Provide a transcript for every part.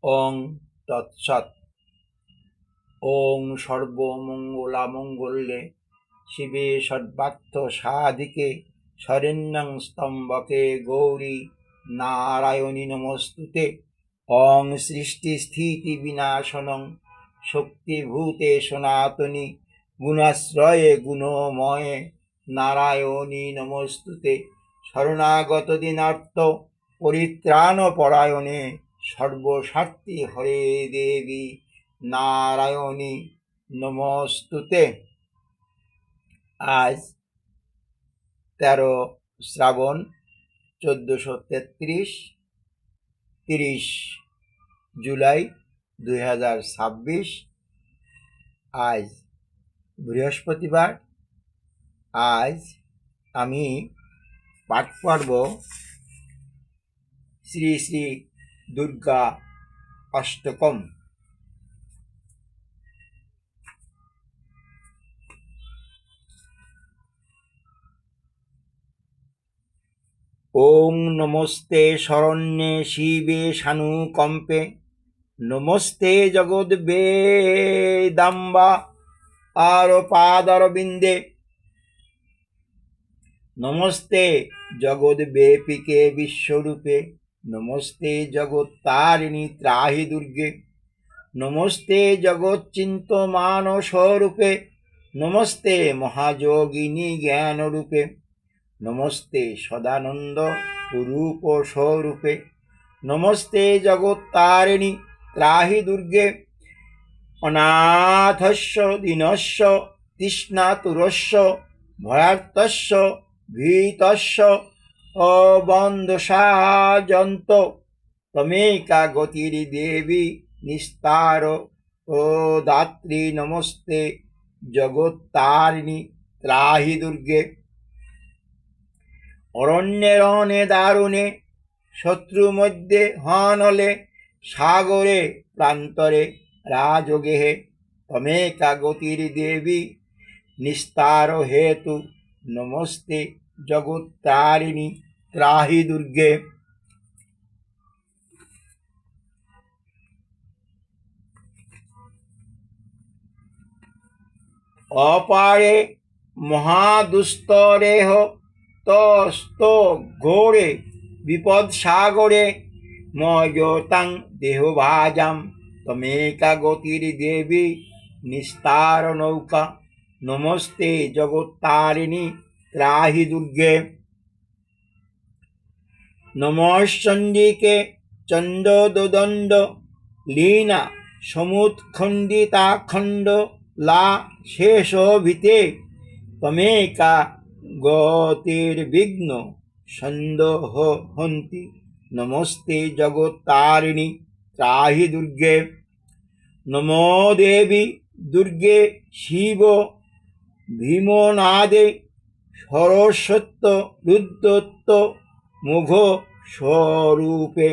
ওং তৎসৎ। ওং সর্বমঙ্গলামঙ্গল্যে শিবে সর্বার্থ সাধিকে শরণ্যং স্তম্ভকে গৌরী নারায়ণী নমস্তুতে। ওং সৃষ্টিস্থিতি বিনাশনং শক্তিভূতে সনাতনী গুণাশ্রয়ে গুণময়ে নারায়ণী নমস্তুতে। শরণাগত দিনার্থ পরিত্রাণ পরায়ণে সর্বস্বার্থী হরে দেবী নারায়ণী নমস্তুতে। আজ 13 শ্রাবণ 1433, 30 জুলাই 2026। আজ বৃহস্পতিবার। আজ আমি পাঠ করব শ্রী শ্রী দুর্গা অষ্টকম। ওং নমস্তে শরণ্যে শিবে শানুকম্পে, নমস্তে জগদ্বেদাম্বা আর পাদারবিন্দে, নমস্তে জগদ্ব্যাপিকে বিশ্বরূপে, নমস্তে জগত্তারিণী ত্রাহি দুর্গে, নমস্তে জগচ্চিন্তমান স্বরূপে, নমস্তে মহাযোগিনী জ্ঞানরূপে, নমস্তে সদানন্দ রূপ স্বরূপে, নমস্তে জগত্তারিণী ত্রাহি দুর্গে, অনাথস্য দীনস্য তৃষ্ণাতুরস্য ভয়ার্তস্য ভীতস্য অবন্ধসাজন্ত তমেকা গতির দেবী নিস্তার ও দাত্রী, নমস্তে জগত্তারিণী ত্রাহি দুর্গে। অরণ্যে রণে দারুণে শত্রু মধ্যে হনলে, সাগরে প্রান্তরে রাজগেহে তমেকা গতির দেবী নিস্তার হেতু, নমস্তে জগত্তারিণী ত্রাহি দুর্গে। অপারে মহাদুস্তরেহ তস্ত ঘোরে বিপদ সাগরে, ময়তাং দেহভাজাম তমেকা গতির দেবী নিস্তার নৌকা, নমস্তে জগত্তারিণী ত্রাহি দুর্গে। নমশ্চণ্ডিকে চণ্ডদোদণ্ড লীনা সমুৎখণ্ডিতাখণ্ড লা শেষভিতে, তমেকা গতির্বিঘ্ন সন্দোহ হন্তি, নমস্তে জগত্তারিণী ত্রাহি দুর্গে। নমো দেবী দুর্গে শিব ভীমনাদে, সরস্বত্য রুদ্রত্ব মুঘ স্বরূপে,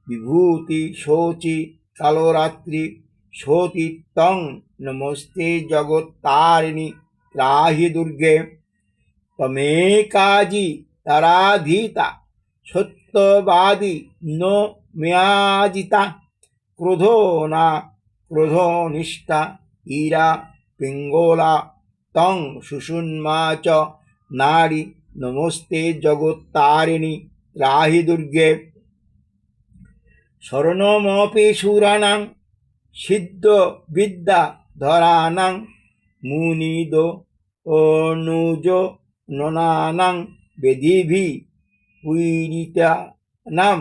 বিভূতি শোচি কালরাত্রি সতীত্বং, নমস্তে জগত্তারিণী ত্রাহি দুর্গে। তমেকাজি তারাধিতা সত্যবাদী নো মেয়াজিতা, ক্রোধো না ক্রোধনিষ্ঠা ইরা পিঙ্গলা তং সুষুম্না চ নারী, নমস্তে জগত্তারিণী ত্রাহি দুর্গে। শরণমপি সুরাণাং সিদ্ধ বিদ্যা ধরাণাং, মুনিদ অনুজ ননানাং বেদিভি পীড়িতানাং,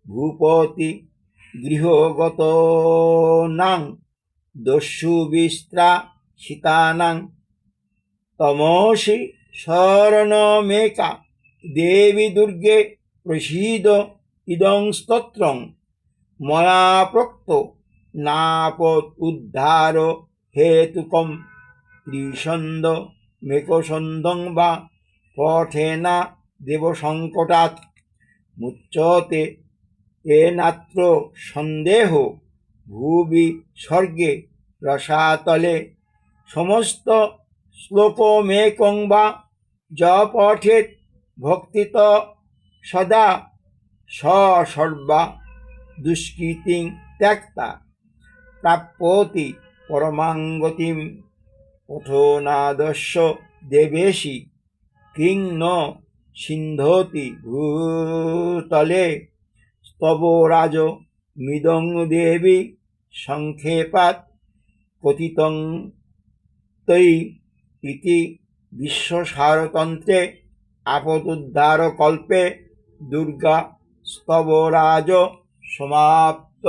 ভূপতি গৃহগতানাং দস্যুবিস্ত্রাসিতানাং, তমসি শরণমেকা দেবী দুর্গে প্রসীদ ইদং স্তোত্রং, ময়া প্রোক্ত নাপদ উদ্ধার হেতুকম, ত্রিছন্দ মেকছন্দং বা পঠেনা দেবসংকটাৎ, মুচ্যতে এনাত্র সন্দেহ ভুবি স্বর্গে রসাতলে, সমস্ত শ্লোকমেকং বা য পঠেৎ ভক্তিত সদা সর্বা দুষ্কৃতিং ত্যক্তা প্রাপ্যতি পরমাঙ্গতিম পঠনাদস্য দেবেশি কিং ন সিন্ধতি ভূতলে স্তবরাজ মিদং দেবী সংক্ষেপাৎ পতিতং তৈ ইতি বিশ্বসারতন্ত্রে আপদুদ্ধারকল্পে দুর্গা স্তবরাজ সমাপ্ত।